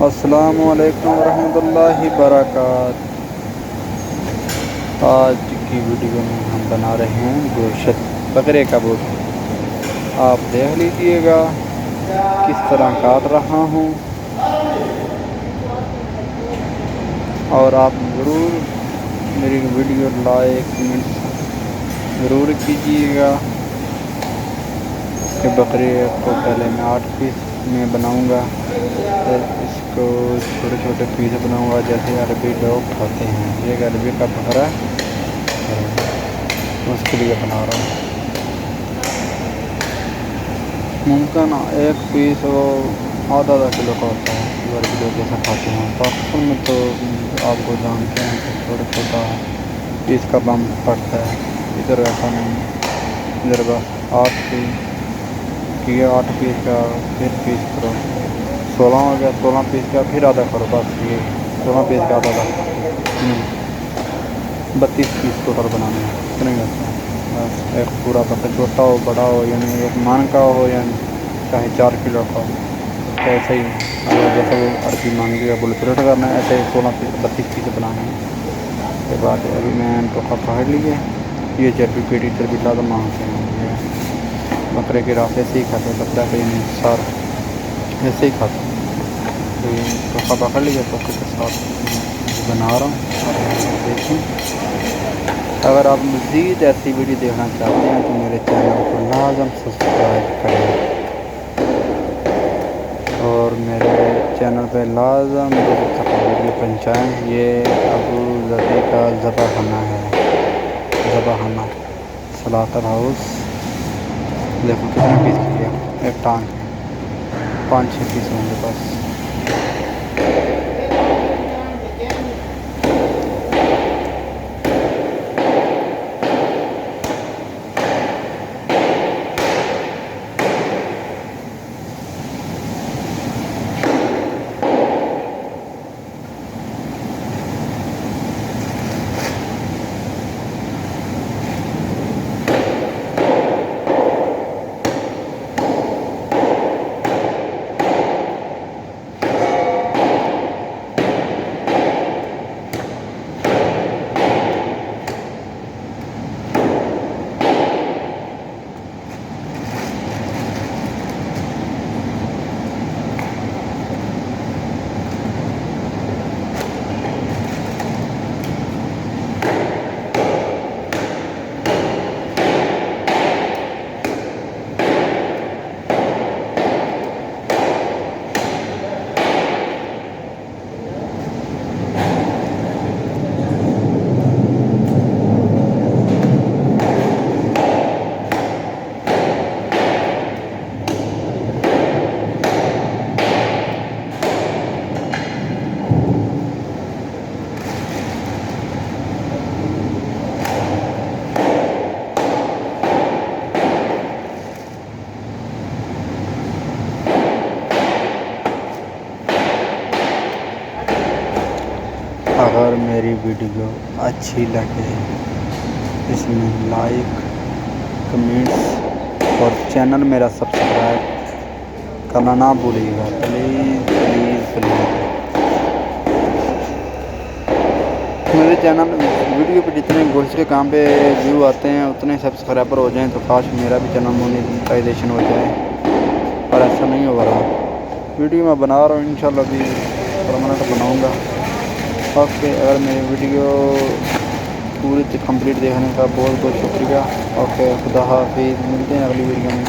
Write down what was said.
अस्सलामु अलैकुम रहमतुल्लाहि बरकात। आज की वीडियो में हम बना रहे हैं गोश्त बकरे का गोश्त। आप देख लीजिएगा किस तरह काट रहा हूँ और आप ज़रूर मेरी वीडियो लाइक कमेंट ज़रूर कीजिएगा। कि बकरे को पहले मैं 8 पीस में बनाऊंगा, फिर इसको छोटे छोटे पीस बनाऊंगा जैसे अरबी लोग खाते हैं। ये अरबी का बकरा है, उसके लिए बना रहा हूँ। मुमकिन एक पीस वो आधा किलो का होता है जो अरबी लोग जैसा खाते हैं। पाकिस्तान में तो आपको जानते हैं कि छोटा छोटा पीस का बम पड़ता है, इधर ऐसा नहीं। इधर बस 8 पीस किया, 8 पीस का फिर पीस करो, 16 हो गया, 16 पीस का फिर आधा करो। बस ये 16 पीस का आधा 32 पीस टोटल बनाने हैं। इतने होता है बस। एक पूरा बकरा छोटा हो बड़ा हो, यानी एक मान का हो या चाहे 4 किलो का हो, तो ऐसे ही जैसे वो अरबी मांगी का बुलप्लेट करना है, ऐसे ही 16 पीस 32 पीस बनाने हैं। उसके बाद अभी मैं टोखा पकड़ लिए, ये चर्बी पेटी चर्बी ला मांगते हैं। बकरे के रात ऐसे ही खाते हैं, बकरा का यानी सार ऐसे ही खाते हैं। तो ये टोखा पकड़ लिया, टोखे के साथ बना रहा हूँ। देखें, अगर आप मज़ीद ऐसी वीडियो देखना चाहते हैं तो मेरे चैनल को लाजम सब्सक्राइब करें और मेरे चैनल पे लाजम वीडियो पहुँचाएँ। ये अबू ज़बी का ज़बाखाना है, ज़बाखाना स्लॉटर हाउस। देखो कितने पीस किया, एक टांग है, 5-6 पीस होंगे बस। अगर मेरी वीडियो अच्छी लगे इसमें लाइक कमेंट्स और चैनल मेरा सब्सक्राइब करना ना भूलिएगा, प्लीज़ प्लीज़ प्लीज़। मेरे चैनल वीडियो पे जितने गोश्त के काम पे व्यू आते हैं उतने सब्सक्राइबर हो जाएं तो काश मेरा भी चैनल मोनेटाइजेशन हो जाए, पर ऐसा नहीं हो रहा। वीडियो मैं बना रहा हूँ, इंशाल्लाह भी परमानेंट बनाऊँगा। ओके, अगर मेरी वीडियो पूरी कंप्लीट देखने का बहुत बहुत शुक्रिया। ओके, खुदा हाफिज़, मिलते हैं अगली वीडियो में।